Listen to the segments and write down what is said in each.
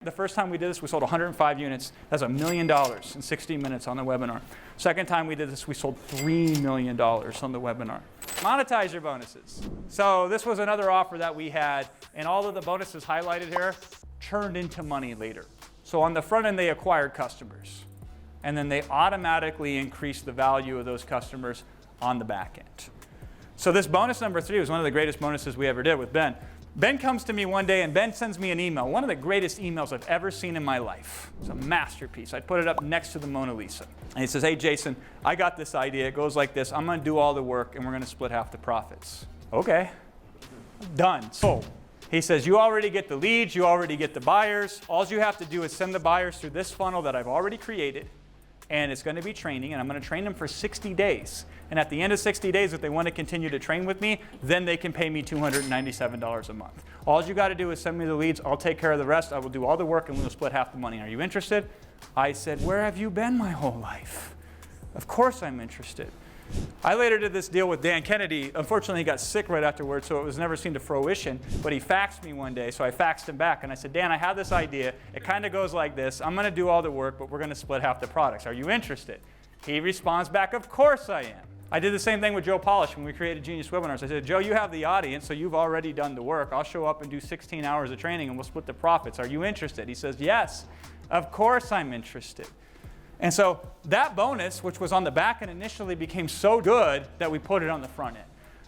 The first time we did this, we sold 105 units. That's $1 million in 60 minutes on the webinar. Second time we did this, we sold $3 million on the webinar. Monetize your bonuses. So this was another offer that we had, and all of the bonuses highlighted here turned into money later. So on the front end, they acquired customers, and then they automatically increased the value of those customers on the back end. So this bonus number 3 was one of the greatest bonuses we ever did with Ben. Ben comes to me one day and Ben sends me an email, one of the greatest emails I've ever seen in my life. It's a masterpiece. I'd put it up next to the Mona Lisa. And he says, hey Jason, I got this idea. It goes like this. I'm going to do all the work and we're going to split half the profits. Okay. Done. Sold. He says, you already get the leads, you already get the buyers. All you have to do is send the buyers through this funnel that I've already created. And it's going to be training, and I'm going to train them for 60 days. And at the end of 60 days, if they want to continue to train with me, then they can pay me $297 a month. All you got to do is send me the leads. I'll take care of the rest. I will do all the work, and we'll split half the money. Are you interested? I said, where have you been my whole life? Of course I'm interested. I later did this deal with Dan Kennedy. Unfortunately, he got sick right afterwards, so it was never seen to fruition. But he faxed me one day, so I faxed him back. And I said, Dan, I have this idea. It kind of goes like this. I'm going to do all the work, but we're going to split half the products. Are you interested? He responds back, of course I am. I did the same thing with Joe Polish when we created Genius Webinars. I said, Joe, you have the audience, so you've already done the work. I'll show up and do 16 hours of training, and we'll split the profits. Are you interested? He says, yes, of course I'm interested. And so that bonus, which was on the back end initially, became so good that we put it on the front end.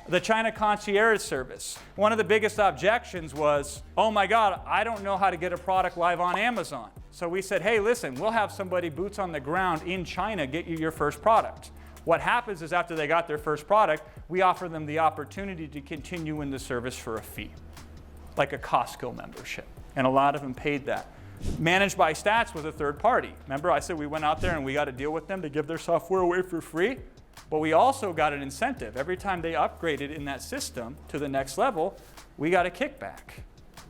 The China concierge service. One of the biggest objections was, oh my God, I don't know how to get a product live on Amazon. So we said, hey, listen, we'll have somebody boots on the ground in China get you your first product. What happens is after they got their first product, we offer them the opportunity to continue in the service for a fee, like a Costco membership. And a lot of them paid that. Managed by Stats was a third party. Remember I said we went out there and we got to deal with them to give their software away for free? But we also got an incentive. Every time they upgraded in that system to the next level, we got a kickback.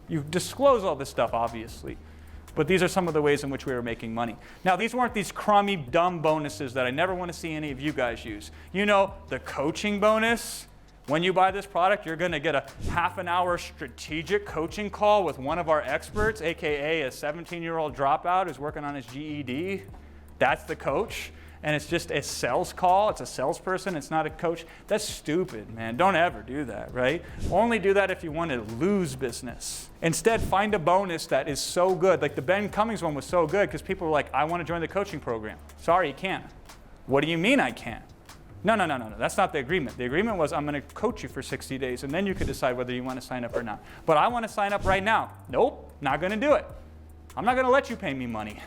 You disclose all this stuff, obviously. But these are some of the ways in which we were making money. Now, these weren't these crummy, dumb bonuses that I never want to see any of you guys use. You know, the coaching bonus. When you buy this product, you're going to get a half-an-hour strategic coaching call with one of our experts, aka a 17-year-old dropout who's working on his GED. That's the coach. And it's just a sales call. It's a salesperson. It's not a coach. That's stupid, man. Don't ever do that, right? Only do that if you want to lose business. Instead, find a bonus that is so good. Like the Ben Cummings one was so good because people were like, I want to join the coaching program. Sorry, you can't. What do you mean I can't? No. That's not the agreement. The agreement was I'm going to coach you for 60 days, and then you could decide whether you want to sign up or not. But I want to sign up right now. Nope, not going to do it. I'm not going to let you pay me money.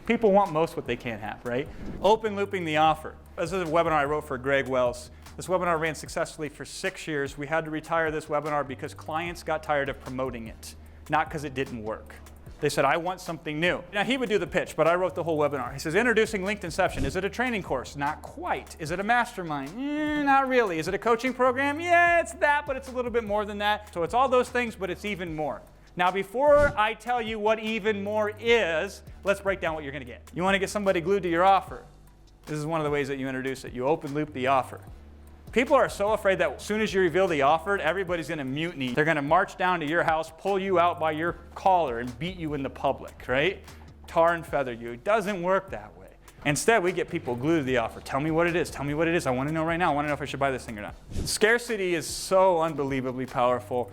People want most what they can't have, right? Open looping the offer. This is a webinar I wrote for Greg Wells. This webinar ran successfully for 6 years. We had to retire this webinar because clients got tired of promoting it, not because it didn't work. They said, I want something new. Now, he would do the pitch, but I wrote the whole webinar. He says, introducing Linked Inception. Is it a training course? Not quite. Is it a mastermind? Not really. Is it a coaching program? Yeah, it's that, but it's a little bit more than that. So it's all those things, but it's even more. Now, before I tell you what even more is, let's break down what you're going to get. You want to get somebody glued to your offer. This is one of the ways that you introduce it. You open loop the offer. People are so afraid that as soon as you reveal the offer, everybody's going to mutiny. They're going to march down to your house, pull you out by your collar, and beat you in the public, right? Tar and feather you. It doesn't work that way. Instead, we get people glued to the offer. Tell me what it is. Tell me what it is. I want to know right now. I want to know if I should buy this thing or not. Scarcity is so unbelievably powerful.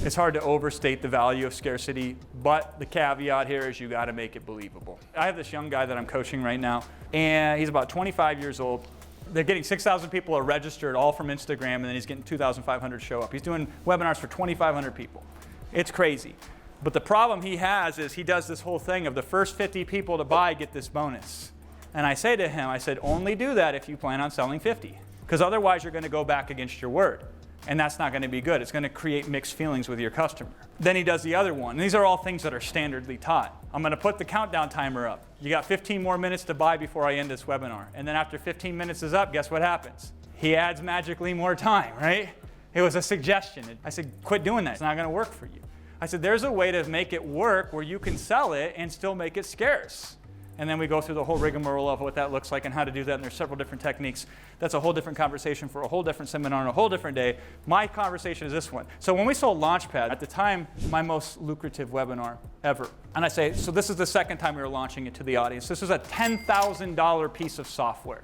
It's hard to overstate the value of scarcity, but the caveat here is you got to make it believable. I have this young guy that I'm coaching right now, and he's about 25 years old. They're getting 6,000 people are registered, all from Instagram, and then he's getting 2,500 show up. He's doing webinars for 2,500 people. It's crazy. But the problem he has is he does this whole thing of the first 50 people to buy get this bonus. And I say to him, I said, only do that if you plan on selling 50, because otherwise you're going to go back against your word. And that's not going to be good. It's going to create mixed feelings with your customer. Then he does the other one. And these are all things that are standardly taught. I'm going to put the countdown timer up. You got 15 more minutes to buy before I end this webinar. And then after 15 minutes is up, guess what happens? He adds magically more time, right? It was a suggestion. I said, quit doing that. It's not going to work for you. I said, there's a way to make it work where you can sell it and still make it scarce. And then we go through the whole rigmarole of what that looks like and how to do that, and there's several different techniques. That's a whole different conversation for a whole different seminar on a whole different day. My conversation is this one. So when we sold Launchpad, at the time, my most lucrative webinar ever. And I say, so this is the second time we were launching it to the audience. This was a $10,000 piece of software.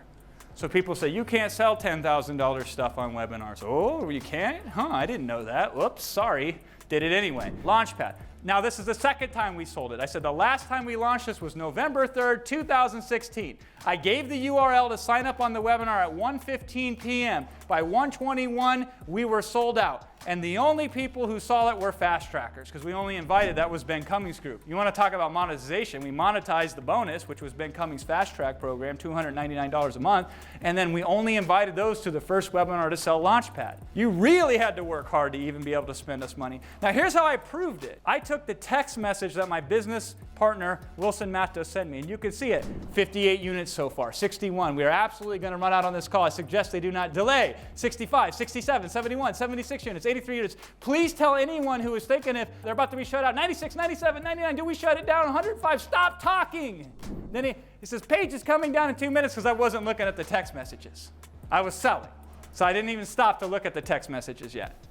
So people say, you can't sell $10,000 stuff on webinars. Oh, you can't? Huh, I didn't know that. Whoops, sorry. Did it anyway. Launchpad. Now, this is the second time we sold it. I said the last time we launched this was November 3rd, 2016. I gave the URL to sign up on the webinar at 1:15 p.m. By 1:21, we were sold out. And the only people who saw it were fast trackers, because we only invited, that was Ben Cummings' group. You want to talk about monetization? We monetized the bonus, which was Ben Cummings' fast track program, $299 a month. And then we only invited those to the first webinar to sell Launchpad. You really had to work hard to even be able to spend us money. Now, here's how I proved it. I took the text message that my business partner, Wilson Matos, sent me, and you can see it. 58 units so far, 61. We are absolutely going to run out on this call. I suggest they do not delay. 65, 67, 71, 76 units, 83 units. Please tell anyone who is thinking if they're about to be shut out, 96, 97, 99, do we shut it down? 105, stop talking. Then he says, page is coming down in 2 minutes, because I wasn't looking at the text messages. I was selling. So I didn't even stop to look at the text messages yet.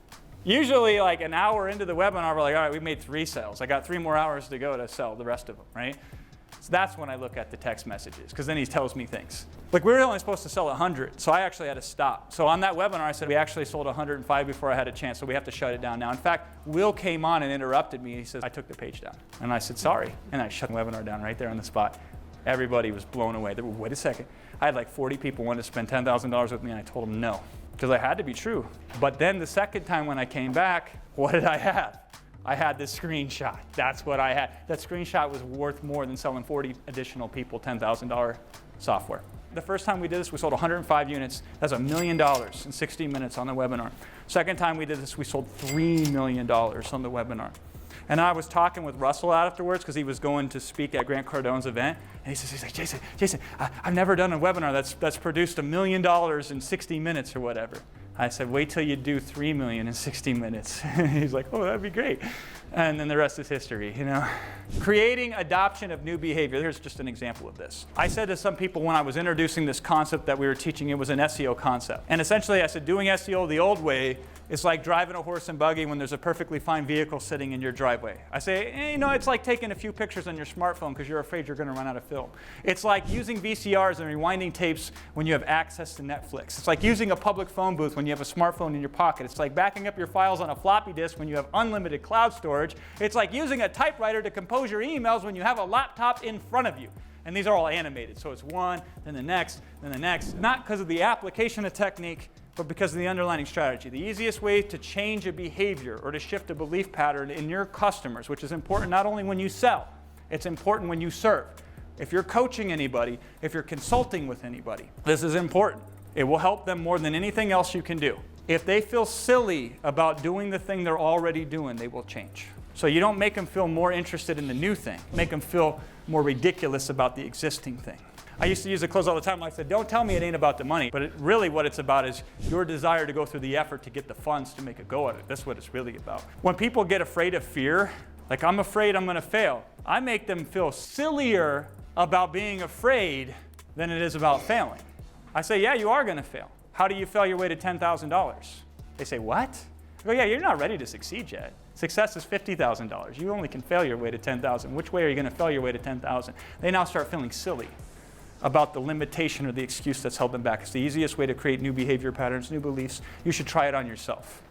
Usually, like an hour into the webinar, we're like, all right, we made 3 sales. I got 3 more hours to go to sell the rest of them, right? So that's when I look at the text messages, because then he tells me things. Like, we were only supposed to sell 100, so I actually had to stop. So on that webinar, I said we actually sold 105 before I had a chance, so we have to shut it down now. In fact, Will came on and interrupted me. He says, I took the page down. And I said, sorry. And I shut the webinar down right there on the spot. Everybody was blown away. They were, wait a second. I had like 40 people wanting to spend $10,000 with me, and I told them no, because I had to be true. But then the second time when I came back, what did I have? I had this screenshot. That's what I had. That screenshot was worth more than selling 40 additional people $10,000 software. The first time we did this, we sold 105 units. That's $1 million in 60 minutes on the webinar. Second time we did this, we sold $3 million on the webinar. And I was talking with Russell afterwards, because he was going to speak at Grant Cardone's event. And he's like, Jason, I've never done a webinar that's produced $1 million in 60 minutes or whatever. I said, wait till you do 3 million in 60 minutes. He's like, oh, that'd be great. And then the rest is history, you know. Creating adoption of new behavior. Here's just an example of this. I said to some people when I was introducing this concept that we were teaching, it was an SEO concept. And essentially I said, doing SEO the old way is like driving a horse and buggy when there's a perfectly fine vehicle sitting in your driveway. I say, you know, it's like taking a few pictures on your smartphone because you're afraid you're going to run out of film. It's like using VCRs and rewinding tapes when you have access to Netflix. It's like using a public phone booth when you have a smartphone in your pocket. It's like backing up your files on a floppy disk when you have unlimited cloud storage. It's like using a typewriter to compose your emails when you have a laptop in front of you. And these are all animated. So it's one, then the next, then the next. Not because of the application of technique, but because of the underlying strategy. The easiest way to change a behavior or to shift a belief pattern in your customers, which is important not only when you sell, it's important when you serve. If you're coaching anybody, if you're consulting with anybody, this is important. It will help them more than anything else you can do. If they feel silly about doing the thing they're already doing, they will change. So you don't make them feel more interested in the new thing. Make them feel more ridiculous about the existing thing. I used to use a close all the time. I said, don't tell me it ain't about the money, but really what it's about is your desire to go through the effort to get the funds to make a go at it. That's what it's really about. When people get afraid of fear, like I'm afraid I'm going to fail, I make them feel sillier about being afraid than it is about failing. I say, yeah, you are going to fail. How do you fail your way to $10,000? They say, what? I go, yeah, you're not ready to succeed yet. Success is $50,000. You only can fail your way to $10,000. Which way are you going to fail your way to $10,000? They now start feeling silly about the limitation or the excuse that's held them back. It's the easiest way to create new behavior patterns, new beliefs. You should try it on yourself.